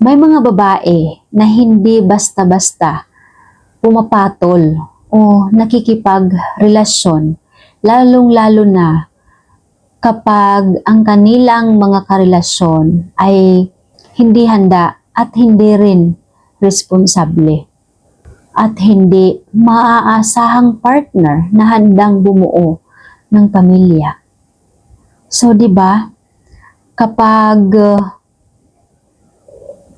May mga babae na hindi basta-basta pumapatol o nakikipagrelasyon, lalong-lalo na kapag ang kanilang mga karelasyon ay hindi handa at hindi rin responsable at hindi maaasahang partner na handang bumuo ng pamilya. So, 'di ba? Kapag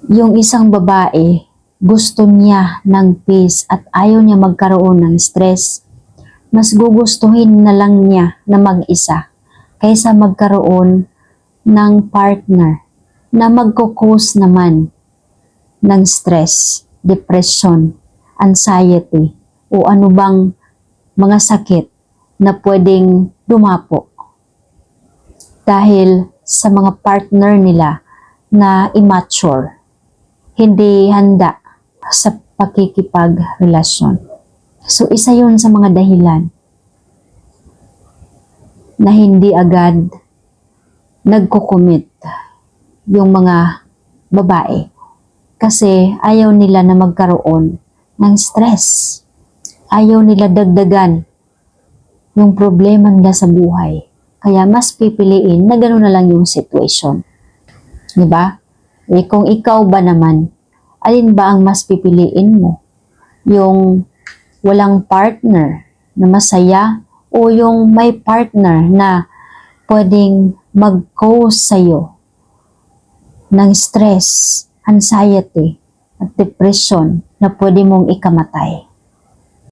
yung isang babae gusto niya ng peace at ayaw niya magkaroon ng stress, mas gugustuhin na lang niya na mag-isa kaysa magkaroon ng partner na magkukos naman ng stress, depression, anxiety, o ano bang mga sakit na pwedeng dumapo dahil sa mga partner nila na immature, hindi handa sa pakikipagrelasyon. So, isa yun sa mga dahilan na hindi agad nagko-commit yung mga babae kasi ayaw nila na magkaroon ng stress. Ayaw nila dagdagan yung problema nila sa buhay. Kaya mas pipiliin na gano'n na lang yung situation. Diba? Eh, kung ikaw ba naman, alin ba ang mas pipiliin mo? Yung walang partner na masaya o yung may partner na pwedeng mag-cause sa'yo ng stress, anxiety, at depression na pwede mong ikamatay?